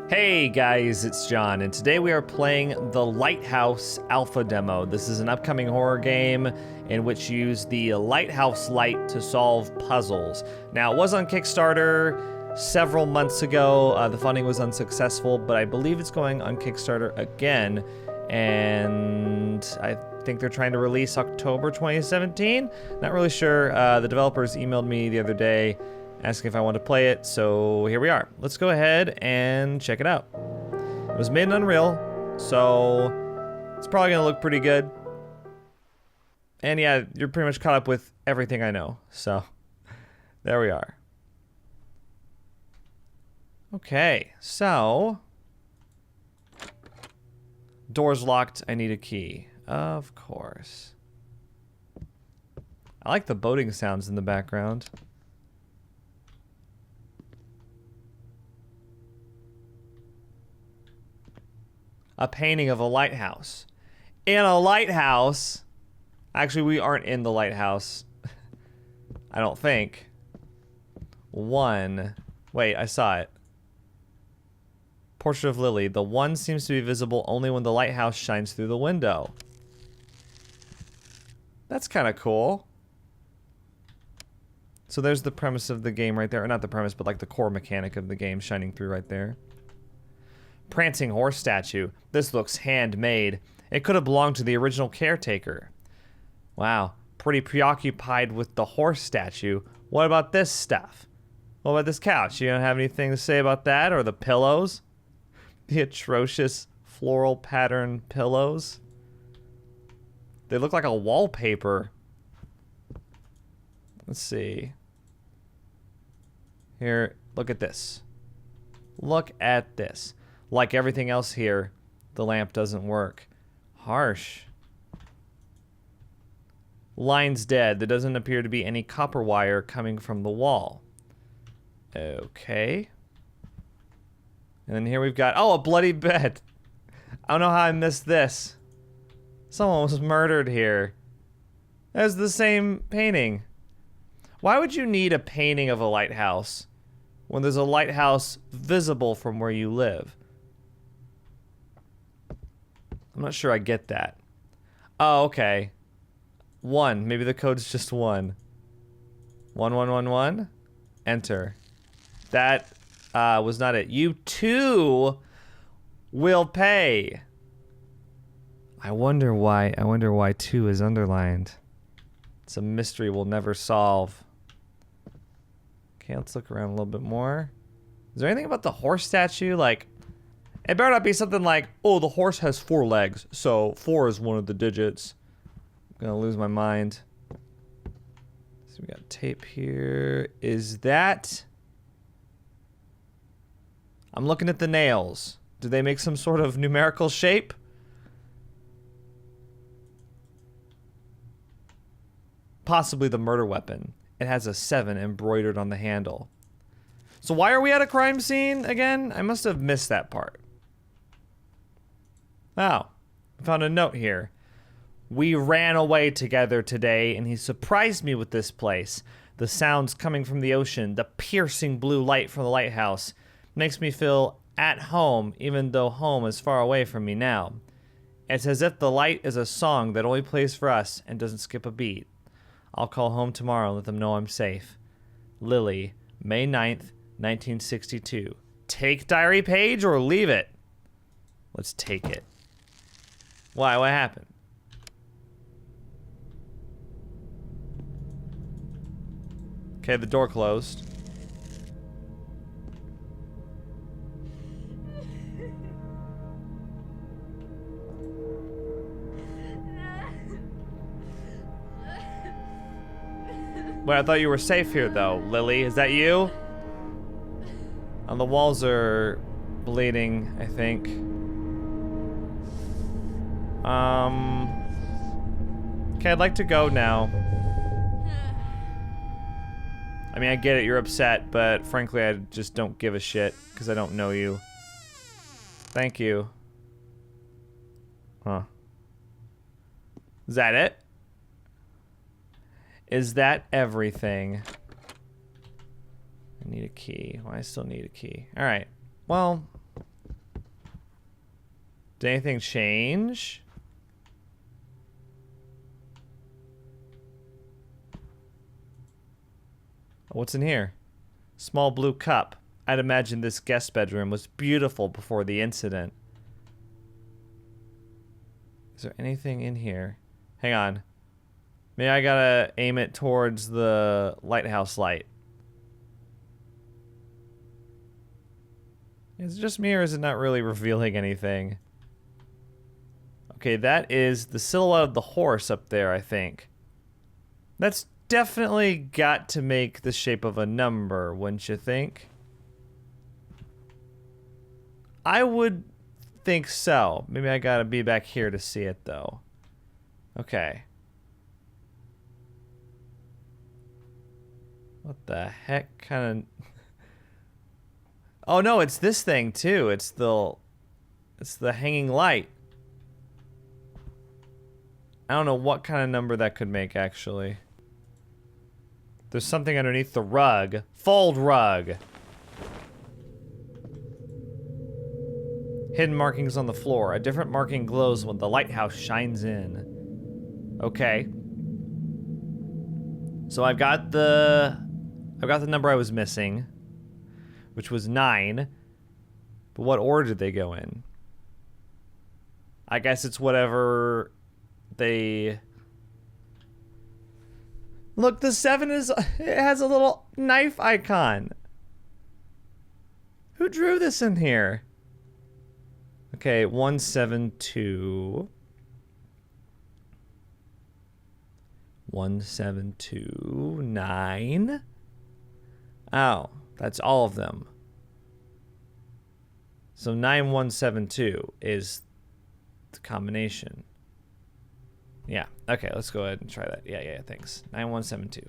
Hey guys, it's John, and today we are playing the Lighthouse alpha demo. This is an upcoming horror game in which you use the Lighthouse light to solve puzzles. Now, it was on Kickstarter several months ago. The funding was unsuccessful, but I believe it's going on Kickstarter again, and I think they're trying to release October 2017. Not really sure. The developers emailed me the other day asking if I want to play it, so here we are. Let's go ahead and check it out. It was made in Unreal, so it's probably gonna look pretty good. And yeah, you're pretty much caught up with everything I know, so there we are. Okay, so door's locked, I need a key. Of course. I like the boating sounds in the background. A painting of a lighthouse. In a lighthouse? Actually, we aren't in the lighthouse. I don't think. Wait, I saw it. Portrait of Lily. The one seems to be visible only when the lighthouse shines through the window. That's kind of cool. So there's the premise of the game right there. Or not the premise, but like the core mechanic of the game shining through right there. Prancing horse statue. This looks handmade. It could have belonged to the original caretaker. Wow, pretty preoccupied with the horse statue. What about this stuff? What about this couch? You don't have anything to say about that? Or the pillows? The atrocious floral pattern pillows? They look like a wallpaper. Let's see. Here, look at this. Look at this. Like everything else here, the lamp doesn't work. Harsh. Line's dead. There doesn't appear to be any copper wire coming from the wall. Okay. And then here we've got, oh, a bloody bed. I don't know how I missed this. Someone was murdered here. That's the same painting. Why would you need a painting of a lighthouse when there's a lighthouse visible from where you live? I'm not sure I get that. Oh, okay. 1. Maybe the code's just 1. 1111. Enter. That was not it. You too will pay. I wonder why 2 is underlined. It's a mystery we'll never solve. Okay, let's look around a little bit more. Is there anything about the horse statue? Like, it better not be something like, oh, the horse has 4 legs, so 4 is one of the digits. I'm gonna lose my mind. So we got tape here. Is that... I'm looking at the nails. Do they make some sort of numerical shape? Possibly the murder weapon. It has a 7 embroidered on the handle. So why are we at a crime scene again? I must have missed that part. Oh, I found a note here. We ran away together today, and he surprised me with this place. The sounds coming from the ocean, the piercing blue light from the lighthouse, makes me feel at home, even though home is far away from me now. It's as if the light is a song that only plays for us and doesn't skip a beat. I'll call home tomorrow and let them know I'm safe. Lily, May 9th, 1962. Take diary page or leave it? Let's take it. Why? What happened? Okay, the door closed. Wait, I thought you were safe here, though. Lily, is that you? The walls are bleeding, I think. Okay, I'd like to go now. I mean, I get it, you're upset, but frankly, I just don't give a shit, because I don't know you. Thank you. Huh. Is that it? Is that everything? I need a key. Well, I still need a key. Alright. Well, Did anything change? What's in here? Small blue cup. I'd imagine this guest bedroom was beautiful before the incident. Is there anything in here? Hang on. Maybe I gotta aim it towards the lighthouse light. Is it just me, or is it not really revealing anything? Okay, that is the silhouette of the horse up there, I think. That's definitely got to make the shape of a number, wouldn't you think? I would think so. Maybe I gotta be back here to see it, though. Okay. What the heck kind of... Oh no, it's this thing too. It's the hanging light. I don't know what kind of number that could make, actually. There's something underneath the rug. Fold rug. Hidden markings on the floor. A different marking glows when the lighthouse shines in. Okay. So I've got the number I was missing, which was 9. But what order did they go in? I guess it's whatever they... Look, the 7 is... It has a little knife icon. Who drew this in here? Okay, 172. 172. 9. Oh, that's all of them. So 9172 is the combination. Yeah, okay, let's go ahead and try that. Yeah, thanks. 9172.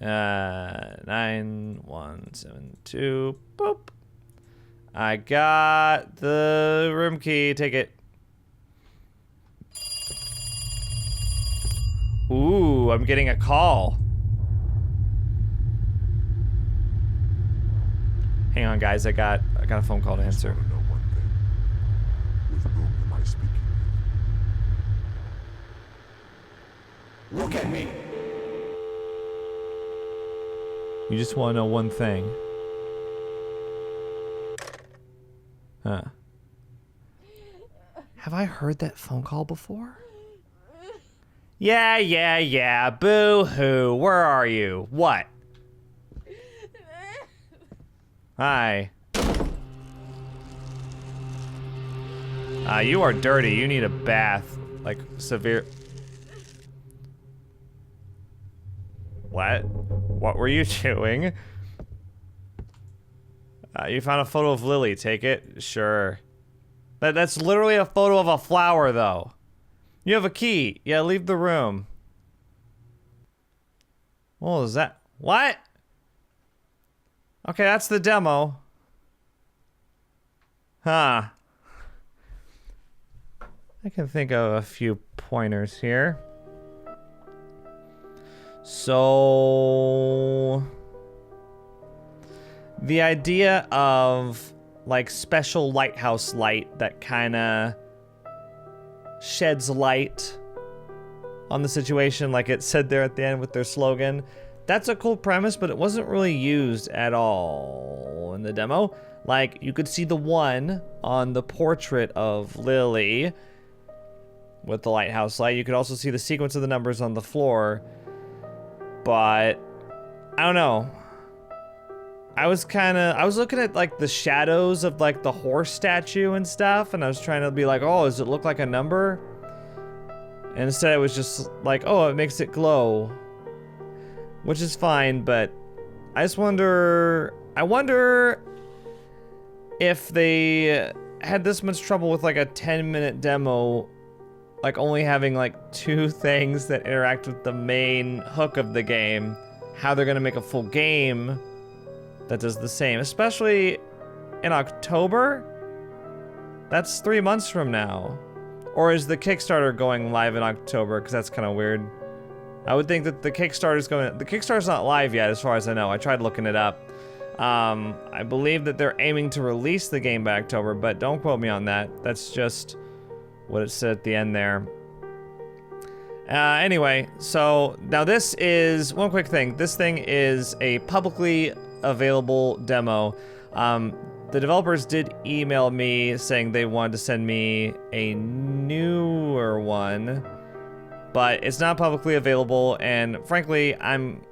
9172. Boop. I got the room key. Take it. Ooh, I'm getting a call. Hang on, guys. I got a phone call to answer. With whom am I speaking? Look at me. You just want to know one thing. Huh. Have I heard that phone call before? Yeah. Boo-hoo. Where are you? What? Hi. You are dirty. You need a bath. Like, severe... What? What were you doing? You found a photo of Lily. Take it? Sure. That's literally a photo of a flower, though. You have a key. Yeah, leave the room. What was that? What? Okay, that's the demo. Huh. I can think of a few pointers here. So... the idea of, like, special lighthouse light that kind of sheds light on the situation, like it said there at the end with their slogan. That's a cool premise, but it wasn't really used at all in the demo. Like, you could see the 1 on the portrait of Lily with the lighthouse light. You could also see the sequence of the numbers on the floor. But, I don't know. I was looking at, like, the shadows of, like, the horse statue and stuff, and I was trying to be like, oh, does it look like a number? And instead it was just like, oh, it makes it glow. Which is fine, but I just wonder... I wonder if they had this much trouble with, like, a 10-minute demo, like, only having, like, 2 things that interact with the main hook of the game, how they're gonna make a full game that does the same, especially in October. That's 3 months from now. Or is the Kickstarter going live in October? Because that's kind of weird. I would think that the Kickstarter's not live yet, as far as I know. I tried looking it up. I believe that they're aiming to release the game by October, but don't quote me on that. That's just what it said at the end there. Anyway, so now this is one quick thing. This thing is a publicly available demo. The developers did email me saying they wanted to send me a newer one, but it's not publicly available, and frankly, I'm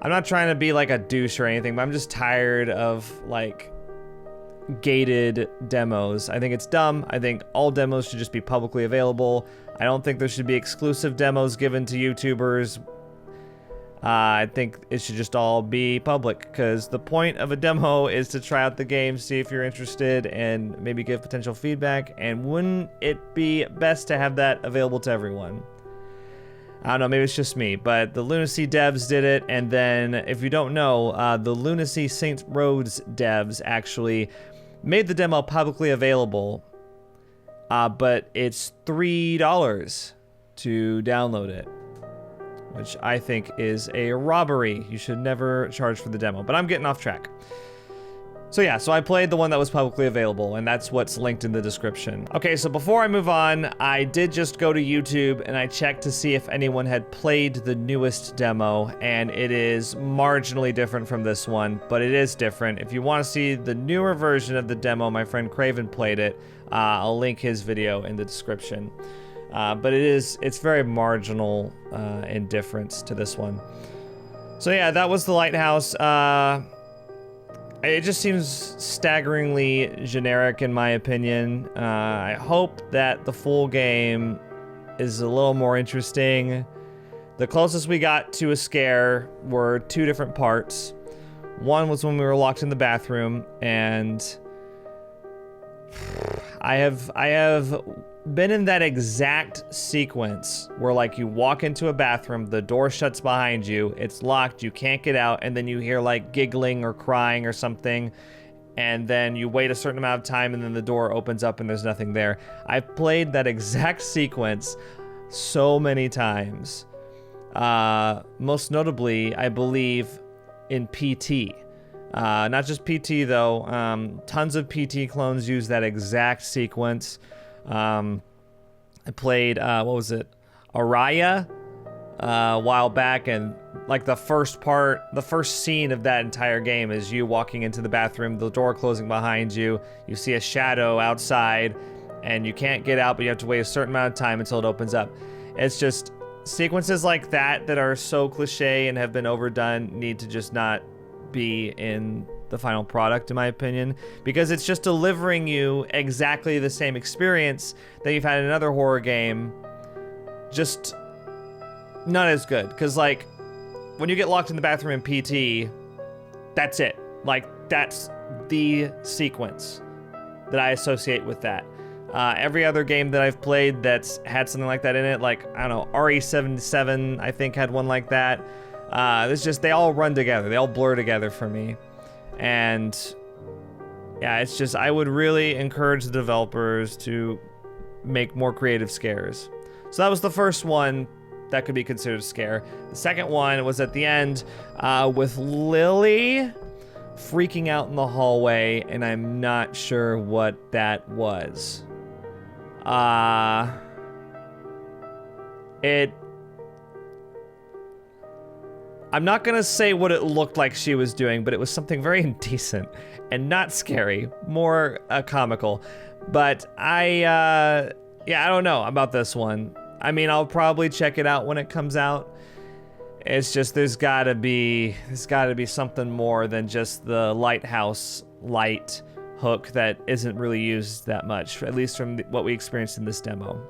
not trying to be like a douche or anything, but I'm just tired of like gated demos. I think it's dumb. I think all demos should just be publicly available. I don't think there should be exclusive demos given to YouTubers. I think it should just all be public, because the point of a demo is to try out the game, see if you're interested, and maybe give potential feedback, and wouldn't it be best to have that available to everyone? I don't know, maybe it's just me, but the Lunacy devs did it, and then, if you don't know, the Lunacy Saints Roads devs actually made the demo publicly available, but it's $3 to download it, which I think is a robbery. You should never charge for the demo, but I'm getting off track. So yeah, so I played the one that was publicly available, and that's what's linked in the description. Okay, so before I move on, I did just go to YouTube and I checked to see if anyone had played the newest demo, and it is marginally different from this one, but it is different. If you want to see the newer version of the demo, my friend Craven played it. I'll link his video in the description. But it's very marginal in difference to this one. So yeah, that was the Lighthouse. It just seems staggeringly generic in my opinion. I hope that the full game is a little more interesting. The closest we got to a scare were 2 different parts. One was when we were locked in the bathroom, and I have been in that exact sequence where, like, you walk into a bathroom, the door shuts behind you, it's locked, you can't get out, and then you hear like giggling or crying or something, and then you wait a certain amount of time, and then the door opens up and there's nothing there. I've played that exact sequence so many times. Most notably, I believe, in PT. Not just PT though, tons of PT clones use that exact sequence. I played, what was it? Araya, a while back, and like the first scene of that entire game is you walking into the bathroom, the door closing behind you, you see a shadow outside, and you can't get out, but you have to wait a certain amount of time until it opens up. It's just sequences like that that are so cliche and have been overdone need to just not be in the final product, in my opinion, because it's just delivering you exactly the same experience that you've had in another horror game, just not as good. Because like when you get locked in the bathroom in PT, that's it. Like that's the sequence that I associate with that. Every other game that I've played that's had something like that in it, like, I don't know, RE77 I think had one like that. It's just, they all run together. They all blur together for me. And yeah, it's just, I would really encourage the developers to make more creative scares. So that was the first one that could be considered a scare. The second one was at the end with Lily freaking out in the hallway, and I'm not sure what that was. I'm not gonna say what it looked like she was doing, but it was something very indecent and not scary, more comical. But yeah, I don't know about this one. I mean, I'll probably check it out when it comes out. It's just, there's gotta be something more than just the Lighthouse light hook that isn't really used that much, at least from what we experienced in this demo.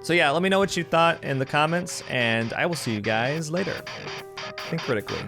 So yeah, let me know what you thought in the comments, and I will see you guys later. Think critically.